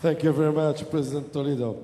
Thank you very much, President Toledo.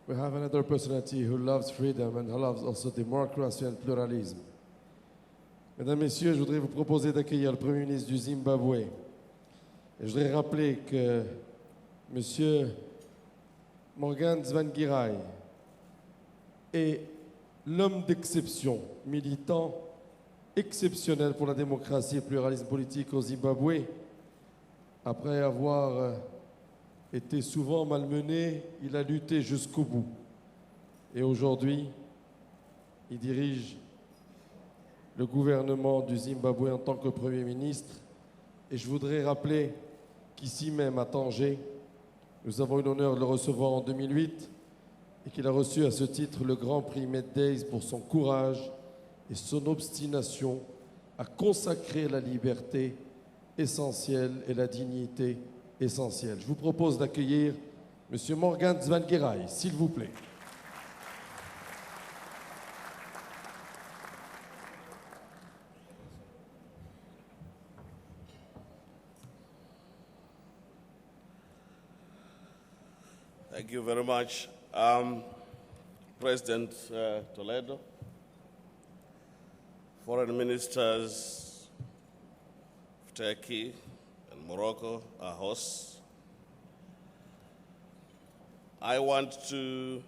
We have another personality who loves freedom and who loves also democracy and pluralism. Mesdames, Messieurs, je voudrais vous proposer d'accueillir le Premier ministre du Zimbabwe. Et je voudrais rappeler que M. Morgan Tsvangirai est l'homme d'exception, militant exceptionnel pour la démocratie et le pluralisme politique au Zimbabwe. Après avoir été souvent malmené, il a lutté jusqu'au bout. Et aujourd'hui, il dirige le gouvernement du Zimbabwe en tant que Premier ministre. Et je voudrais rappeler qu'ici même, à Tanger, nous avons eu l'honneur de le recevoir en 2008 et qu'il a reçu à ce titre le grand Prix MEDays pour son courage et son obstination à consacrer la liberté essentielle et la dignité essentielle. Je vous propose d'accueillir M. Morgan Tsvangirai, s'il vous plaît. Thank you very much, President Toledo, foreign ministers of Turkey and Morocco, our hosts. I want to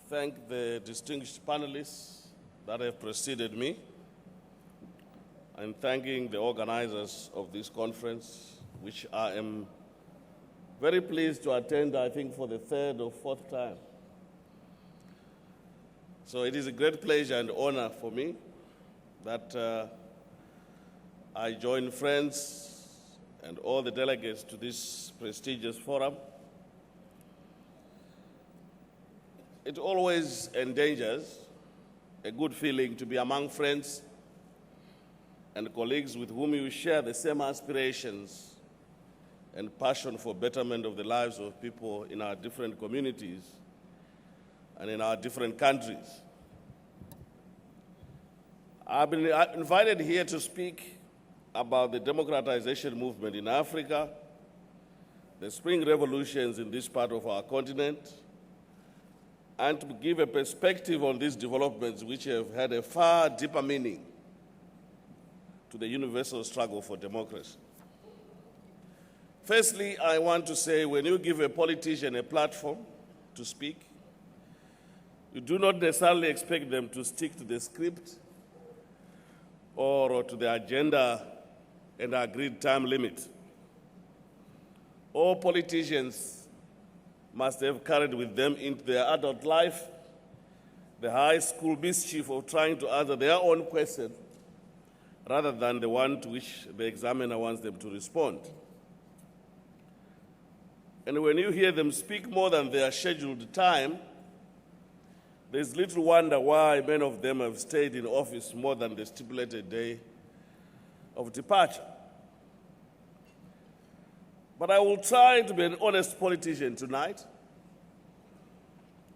thank the distinguished panelists that have preceded me and thanking the organizers of this conference, which I am very pleased to attend, I think, for the third or fourth time. So it is a great pleasure and honor for me that I join friends and all the delegates to this prestigious forum. It always endangers a good feeling to be among friends and colleagues with whom you share the same aspirations and passion for betterment of the lives of people in our different communities and in our different countries. I've been invited here to speak about the democratization movement in Africa, the spring revolutions in this part of our continent, and to give a perspective on these developments which have had a far deeper meaning to the universal struggle for democracy. Firstly, I want to say when you give a politician a platform to speak, you do not necessarily expect them to stick to the script or to the agenda and agreed time limit. All politicians must have carried with them into their adult life the high school mischief of trying to answer their own question rather than the one to which the examiner wants them to respond. And when you hear them speak more than their scheduled time, there's little wonder why many of them have stayed in office more than the stipulated day of departure. But I will try to be an honest politician tonight,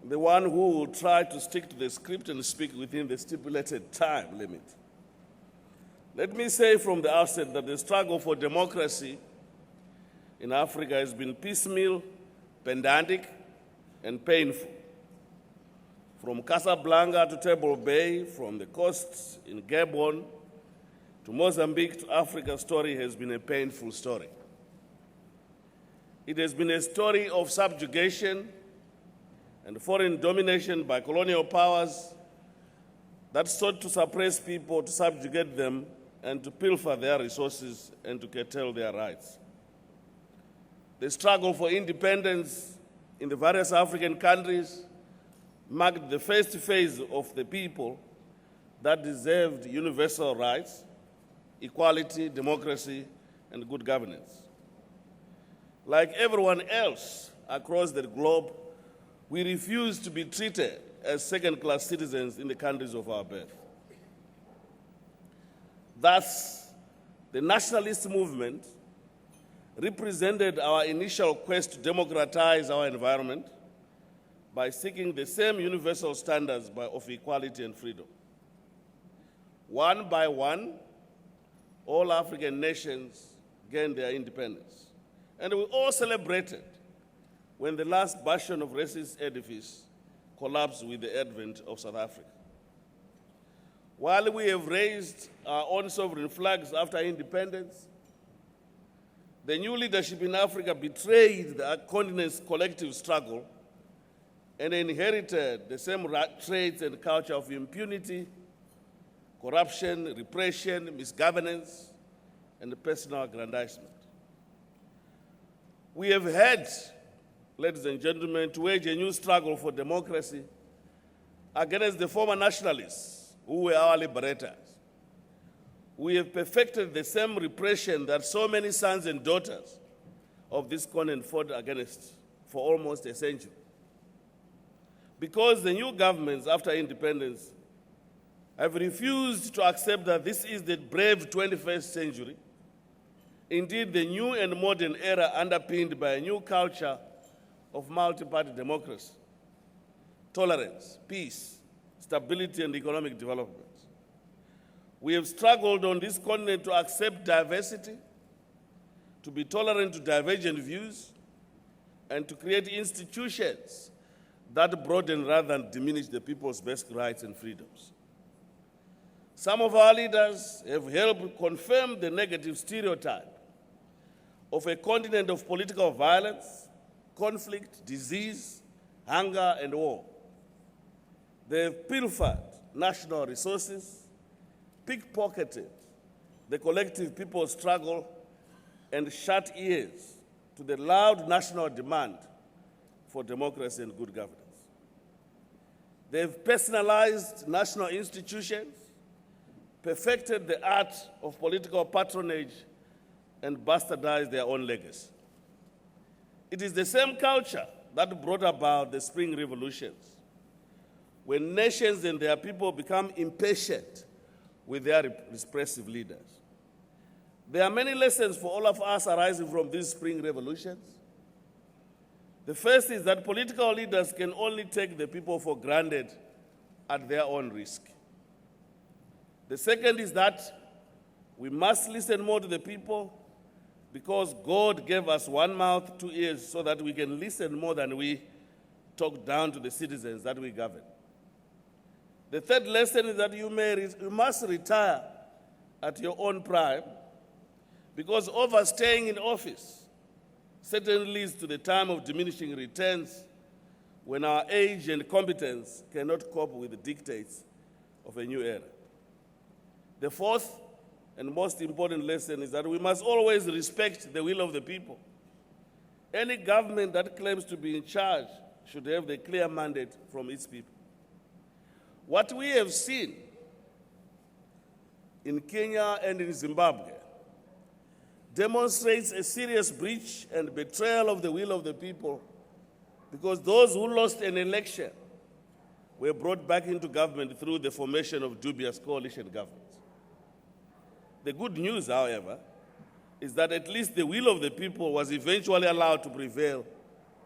the one who will try to stick to the script and speak within the stipulated time limit. Let me say from the outset that the struggle for democracy in Africa has been piecemeal, pedantic, and painful. From Casablanca to Table Bay, from the coasts in Gabon to Mozambique to Africa's story has been a painful story. It has been a story of subjugation and foreign domination by colonial powers that sought to suppress people, to subjugate them, and to pilfer their resources and to curtail their rights. The struggle for independence in the various African countries marked the first phase of the people that deserved universal rights, equality, democracy, and good governance. Like everyone else across the globe, we refuse to be treated as second-class citizens in the countries of our birth. Thus, the nationalist movement represented our initial quest to democratize our environment by seeking the same universal standards of equality and freedom. One by one, all African nations gained their independence. And we all celebrated when the last bastion of racist edifice collapsed with the advent of South Africa. While we have raised our own sovereign flags after independence, the new leadership in Africa betrayed the continent's collective struggle and inherited the same traits and culture of impunity, corruption, repression, misgovernance, and personal aggrandizement. We have had, ladies and gentlemen, to wage a new struggle for democracy against the former nationalists who were our liberators. We have perfected the same repression that so many sons and daughters of this continent fought against for almost a century. Because the new governments after independence have refused to accept that this is the brave 21st century, indeed the new and modern era underpinned by a new culture of multi-party democracy, tolerance, peace, stability, and economic development. We have struggled on this continent to accept diversity, to be tolerant to divergent views, and to create institutions that broaden rather than diminish the people's basic rights and freedoms. Some of our leaders have helped confirm the negative stereotype of a continent of political violence, conflict, disease, hunger, and war. They have pilfered national resources, pickpocketed the collective people's struggle, and shut ears to the loud national demand for democracy and good governance. They've personalized national institutions, perfected the art of political patronage, and bastardized their own legacy. It is the same culture that brought about the spring revolutions, when nations and their people become impatient with their repressive leaders. There are many lessons for all of us arising from these spring revolutions. The first is that political leaders can only take the people for granted at their own risk. The second is that we must listen more to the people because God gave us one mouth, 2 ears, so that we can listen more than we talk down to the citizens that we govern. The third lesson is that you must retire at your own prime because overstaying in office certainly leads to the time of diminishing returns when our age and competence cannot cope with the dictates of a new era. The fourth and most important lesson is that we must always respect the will of the people. Any government that claims to be in charge should have the clear mandate from its people. What we have seen in Kenya and in Zimbabwe demonstrates a serious breach and betrayal of the will of the people because those who lost an election were brought back into government through the formation of dubious coalition governments. The good news, however, is that at least the will of the people was eventually allowed to prevail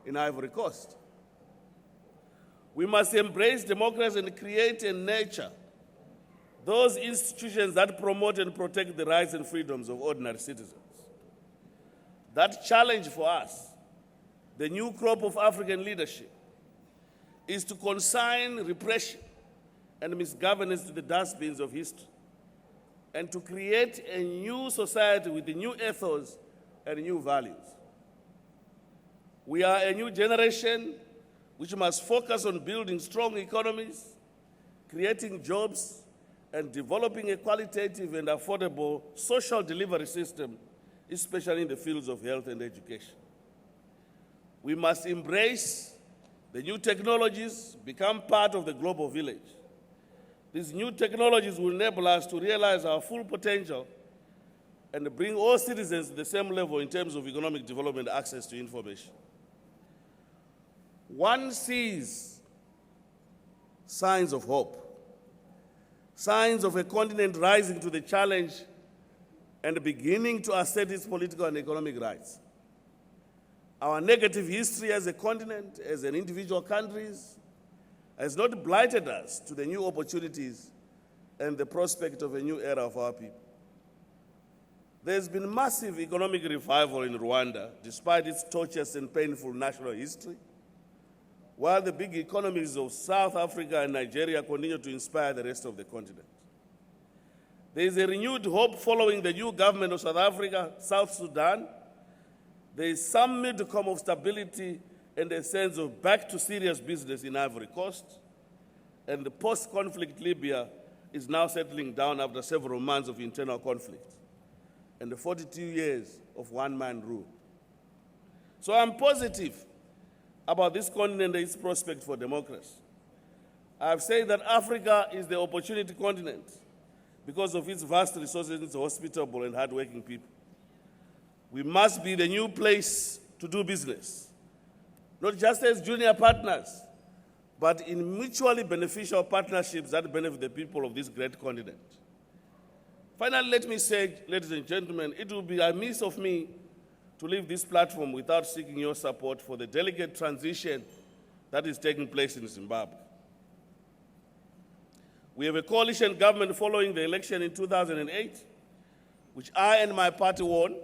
in Ivory Coast. We must embrace democracy and create and nurture those institutions that promote and protect the rights and freedoms of ordinary citizens. That challenge for us, the new crop of African leadership, is to consign repression and misgovernance to the dustbins of history and to create a new society with a new ethos and new values. We are a new generation which must focus on building strong economies, creating jobs, and developing a qualitative and affordable social delivery system, especially in the fields of health and education. We must embrace the new technologies, become part of the global village. These new technologies will enable us to realize our full potential and bring all citizens to the same level in terms of economic development and access to information. One sees signs of hope, signs of a continent rising to the challenge and beginning to assert its political and economic rights. Our negative history as a continent, as an individual countries, has not blighted us to the new opportunities and the prospect of a new era of our people. There's been massive economic revival in Rwanda, despite its tortuous and painful national history, while the big economies of South Africa and Nigeria continue to inspire the rest of the continent. There is a renewed hope following the new government of South Africa, South Sudan. There is some modicum of stability and a sense of back to serious business in Ivory Coast. And the post-conflict Libya is now settling down after several months of internal conflict and the 42 years of one-man rule. So I'm positive about this continent and its prospect for democracy. I've said that Africa is the opportunity continent because of its vast resources and its hospitable and hardworking people. We must be the new place to do business, not just as junior partners, but in mutually beneficial partnerships that benefit the people of this great continent. Finally, let me say, ladies and gentlemen, it will be amiss of me to leave this platform without seeking your support for the delicate transition that is taking place in Zimbabwe. We have a coalition government following the election in 2008, which I and my party won,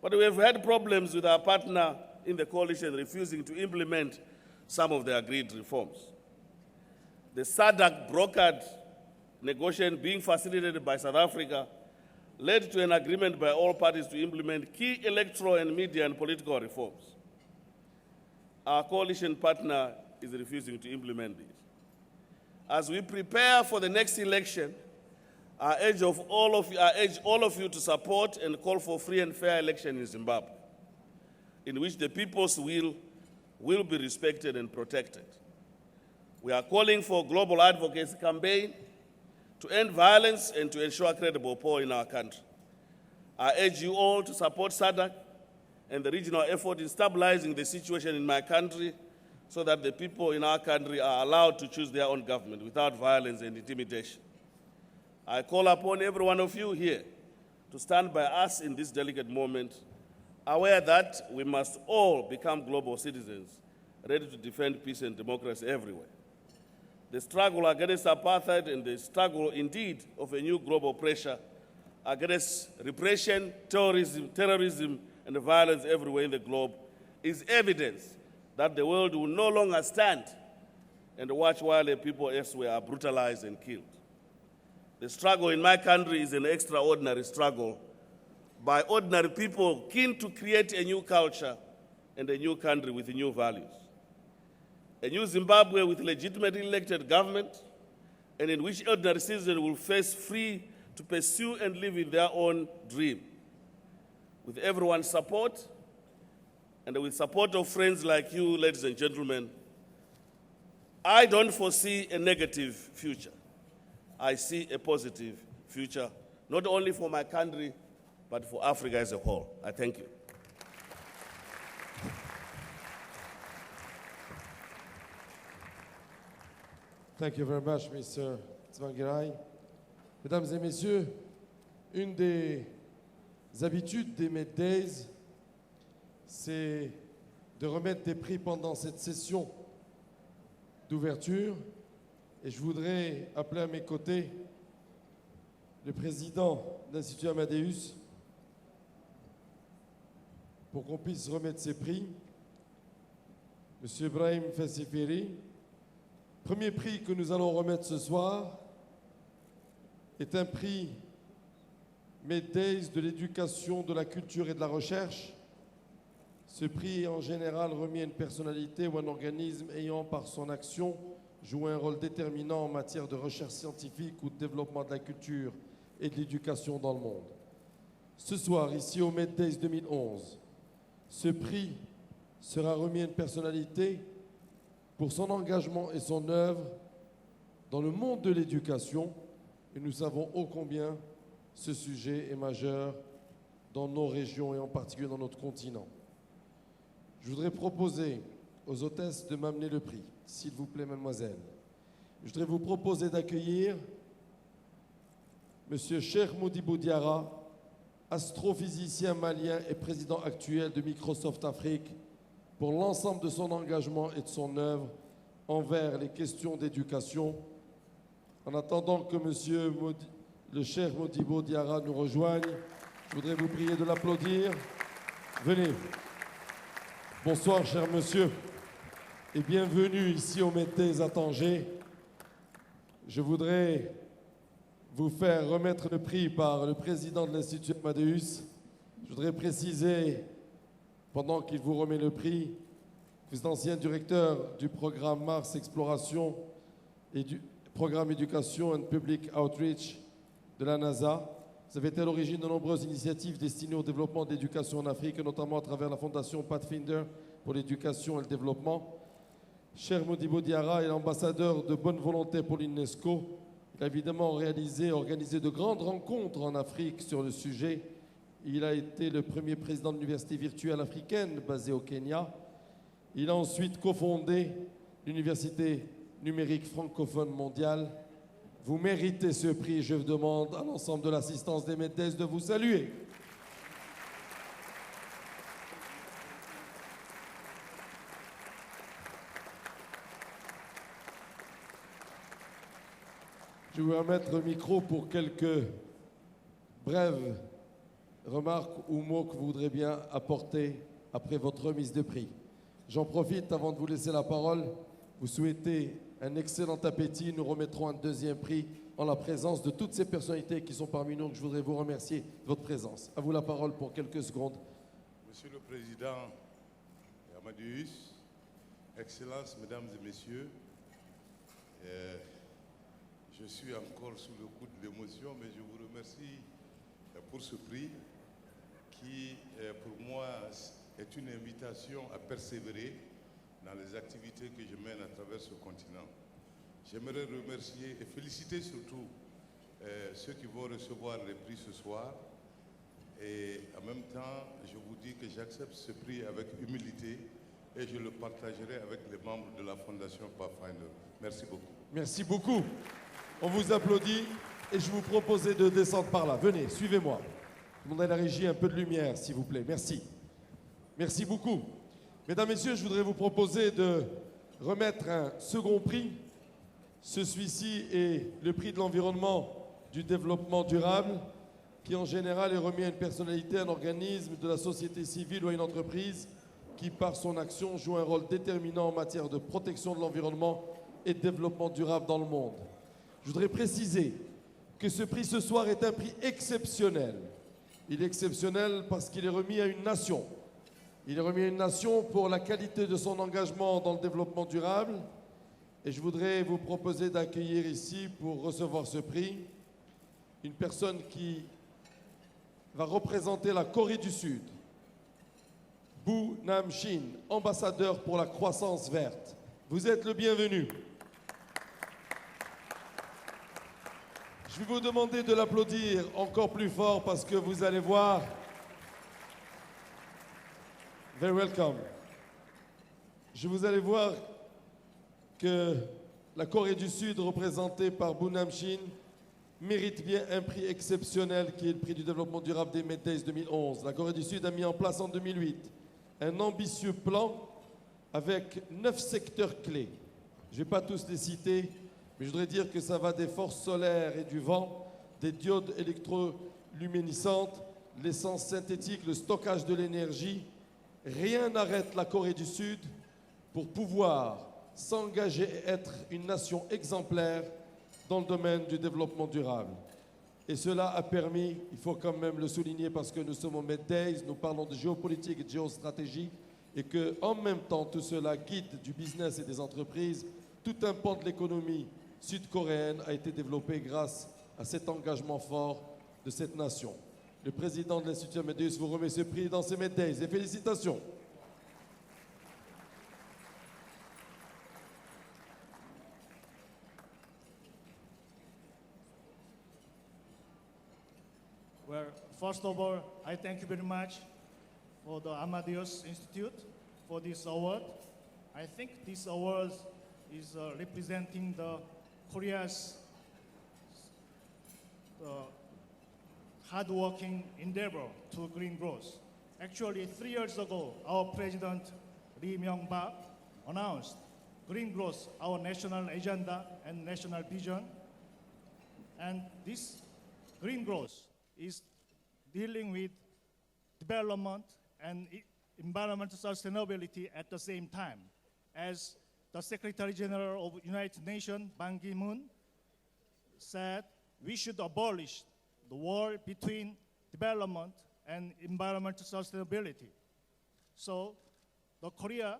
but we have had problems with our partner in the coalition refusing to implement some of the agreed reforms. The SADC brokered negotiation being facilitated by South Africa led to an agreement by all parties to implement key electoral and media and political reforms. Our coalition partner is refusing to implement these. As we prepare for the next election, I urge all of you to support and call for free and fair election in Zimbabwe, in which the people's will be respected and protected. We are calling for a global advocacy campaign to end violence and to ensure credible power in our country. I urge you all to support SADC and the regional effort in stabilizing the situation in my country so that the people in our country are allowed to choose their own government without violence and intimidation. I call upon every one of you here to stand by us in this delicate moment, aware that we must all become global citizens, ready to defend peace and democracy everywhere. The struggle against apartheid and the struggle, indeed, of a new global pressure against repression, terrorism, and violence everywhere in the globe is evidence that the world will no longer stand and watch while the people elsewhere are brutalized and killed. The struggle in my country is an extraordinary struggle by ordinary people keen to create a new culture and a new country with new values. A new Zimbabwe with legitimately elected government, and in which ordinary citizens will face free to pursue and live in their own dream. With everyone's support, and with support of friends like you, ladies and gentlemen, I don't foresee a negative future. I see a positive future, not only for my country, but for Africa as a whole. I thank you. Thank you very much, Mr. Tsvangirai. Mesdames et messieurs, une des habitudes des MEDays, c'est de remettre des prix pendant cette session d'ouverture. Et je voudrais appeler à mes côtés le président de l'Institut Amadeus pour qu'on puisse remettre ces prix. Monsieur Ibrahim Fassifiri. Premier prix que nous allons remettre ce soir est un prix MEDays de l'éducation, de la culture et de la recherche. Ce prix est en général remis à une personnalité ou un organisme ayant par son action joué un rôle déterminant en matière de recherche scientifique ou de développement de la culture et de l'éducation dans le monde. Ce soir, ici au MEDays 2011, ce prix sera remis à une personnalité pour son engagement et son œuvre dans le monde de l'éducation, et nous savons ô combien ce sujet est majeur dans nos régions et en particulier dans notre continent. Je voudrais proposer aux hôtesses de m'amener le prix, s'il vous plaît, mademoiselle. Je voudrais vous proposer d'accueillir Monsieur Cheikh Modibo Diarra, astrophysicien malien et président actuel de Microsoft Afrique, pour l'ensemble de son engagement et de son œuvre envers les questions d'éducation. En attendant que le Cheikh Modibo Diarra nous rejoigne, Je voudrais vous prier de l'applaudir. Venez. Bonsoir, cher monsieur, et bienvenue ici au MEDays à Tanger. Je voudrais vous faire remettre le prix par le président de l'Institut MEDays. Je voudrais préciser, pendant qu'il vous remet le prix, que vous êtes ancien directeur du programme Mars Exploration et du programme Éducation and Public Outreach de la NASA. Vous avez été à l'origine de nombreuses initiatives destinées au développement de l'éducation en Afrique, notamment à travers la fondation Pathfinder pour l'éducation et le développement. Cher Modibo Diarra est l'ambassadeur de bonne volonté pour l'UNESCO. Il a évidemment organisé de grandes rencontres en Afrique sur le sujet. Il a été le premier président de l'université virtuelle africaine basée au Kenya. Il a ensuite cofondé l'université numérique francophone mondiale. Vous méritez ce prix. Je vous demande à l'ensemble de l'assistance des MEDays de vous saluer. Je vais vous remettre le micro pour quelques brèves remarques ou mots que vous voudrez bien apporter après votre remise de prix. J'en profite avant de vous laisser la parole. Vous souhaitez un excellent appétit. Nous remettrons un deuxième prix en la présence de toutes ces personnalités qui sont parmi nous. Je voudrais vous remercier de votre présence. À vous la parole pour quelques secondes. Monsieur le Président Amadeus, Excellences, Mesdames et Messieurs, je suis encore sous le coup de l'émotion, mais je vous remercie pour ce prix qui, pour moi, est une invitation à persévérer dans les activités que je mène à travers ce continent. J'aimerais remercier et féliciter surtout ceux qui vont recevoir les prix ce soir. Et en même temps, je vous dis que j'accepte ce prix avec humilité et je le partagerai avec les membres de la Fondation Pathfinder. Merci beaucoup. Merci beaucoup. On vous applaudit et je vous proposais de descendre par là. Venez, suivez-moi. Je demanderai à la régie un peu de lumière, s'il vous plaît. Merci. Merci beaucoup. Mesdames, Messieurs, je voudrais vous proposer de remettre un second prix. Celui-ci est le prix de l'environnement du développement durable, qui en général est remis à une personnalité, un organisme de la société civile ou à une entreprise qui, par son action, joue un rôle déterminant en matière de protection de l'environnement et de développement durable dans le monde. Je voudrais préciser que ce prix ce soir est un prix exceptionnel. Il est exceptionnel parce qu'il est remis à une nation. Il est remis à une nation pour la qualité de son engagement dans le développement durable. Et je voudrais vous proposer d'accueillir ici, pour recevoir ce prix, une personne qui va représenter la Corée du Sud. Bu Nam-shin, ambassadeur pour la croissance verte. Vous êtes le bienvenu. Je vais vous demander de l'applaudir encore plus fort parce que vous allez voir. Very welcome. Vous allez voir que la Corée du Sud, représentée par Bu Nam-shin, mérite bien un prix exceptionnel qui est le prix du développement durable des MEDays 2011. La Corée du Sud a mis en place en 2008 un ambitieux plan avec 9 secteurs clés. Je ne vais pas tous les citer, mais je voudrais dire que ça va des forces solaires et du vent, des diodes électroluminescentes, l'essence synthétique, le stockage de l'énergie. Rien n'arrête la Corée du Sud pour pouvoir s'engager et être une nation exemplaire dans le domaine du développement durable. Et cela a permis, il faut quand même le souligner parce que nous sommes au MEDays, nous parlons de géopolitique et de géostratégie, et qu'en même temps tout cela guide du business et des entreprises. Tout un pan de l'économie sud-coréenne a été développé grâce à cet engagement fort de cette nation. Le président de l'Institut MEDays vous remet ce prix dans ces MEDays et félicitations. Well, first of all, I thank you very much for the Amadeus Institute for this award. I think this award is representing the Korea's hard-working endeavor to green growth. Actually, 3 years ago, our President Lee Myung-bak announced green growth, our national agenda and national vision. And this green growth is dealing with development and environmental sustainability at the same time. As the Secretary General of United Nations, Ban Ki-moon, said, we should abolish the war between development and environmental sustainability. So, the Korea,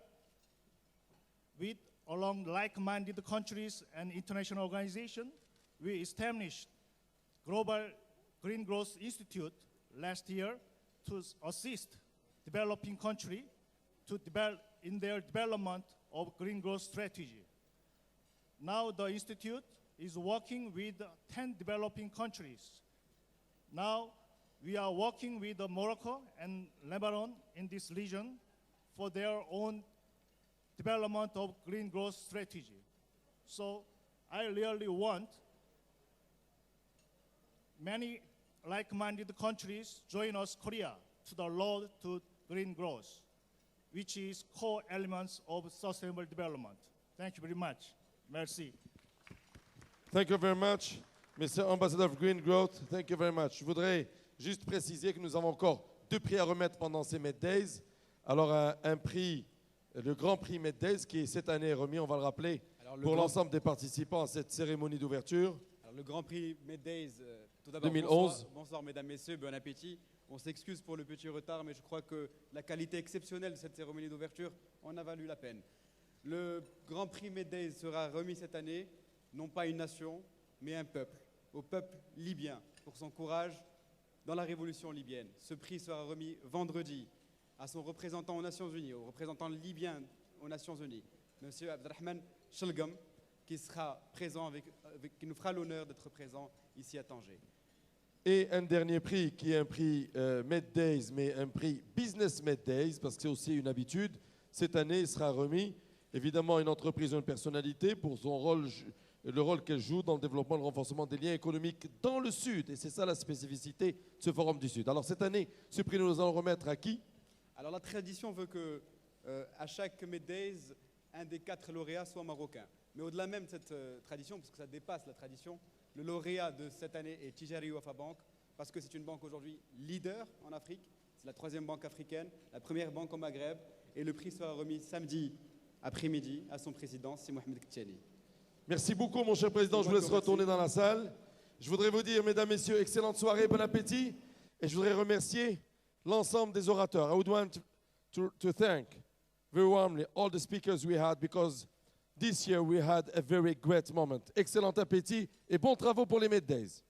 with along like-minded countries and international organizations, we established Global Green Growth Institute last year to assist developing countries to develop in their development of green growth strategy. Now the institute is working with 10 developing countries. Now we are working with Morocco and Lebanon in this region for their own development of green growth strategy. So I really want many like-minded countries join us, Korea, to the road to green growth, which is core elements of sustainable development. Thank you very much. Merci. Thank you very much, Mr. Ambassador of Green Growth. Thank you very much. Je voudrais juste préciser que nous avons encore 2 prix à remettre pendant ces MEDays. Alors, un prix, le Grand Prix MEDays, qui est cette année remis, on va le rappeler, pour l'ensemble des participants à cette cérémonie d'ouverture. Alors, le Grand Prix MEDays, tout d'abord, 2011. Bonsoir, mesdames, messieurs, bon appétit. On s'excuse pour le petit retard, mais je crois que la qualité exceptionnelle de cette cérémonie d'ouverture en a valu la peine. Le Grand Prix MEDays sera remis cette année, non pas une nation, mais un peuple, au peuple libyen, pour son courage dans la révolution libyenne. Ce prix sera remis vendredi à son représentant aux Nations Unies, au représentant libyen aux Nations Unies, M. Abdelrahman Shelgam, qui sera présent, qui nous fera l'honneur d'être présent ici à Tanger. Et un dernier prix qui est un prix MEDays, mais un prix Business MEDays, parce que c'est aussi une habitude. Cette année, il sera remis évidemment à une entreprise ou une personnalité pour son rôle, le rôle qu'elle joue dans le développement et le renforcement des liens économiques dans le Sud. Et c'est ça la spécificité de ce Forum du Sud. Alors cette année, ce prix, nous allons remettre à qui? Alors la tradition veut que à chaque MEDays, un des 4 lauréats soit marocain. Mais au-delà même de cette tradition, parce que ça dépasse la tradition, le lauréat de cette année est Tsvangirai Wafa Bank, parce que c'est une banque aujourd'hui leader en Afrique. C'est la 3e banque africaine, la première banque au Maghreb. Et le prix sera remis samedi après-midi à son président, c'est Mohamed Ktiani. Merci beaucoup, mon cher président. Je vous laisse retourner dans la salle. Je voudrais vous dire, mesdames, messieurs, excellente soirée, bon appétit. Et je voudrais remercier l'ensemble des orateurs. I would want to thank very warmly all the speakers we had, because this year we had a very great moment. Excellent appétit et bons travaux pour les MEDays.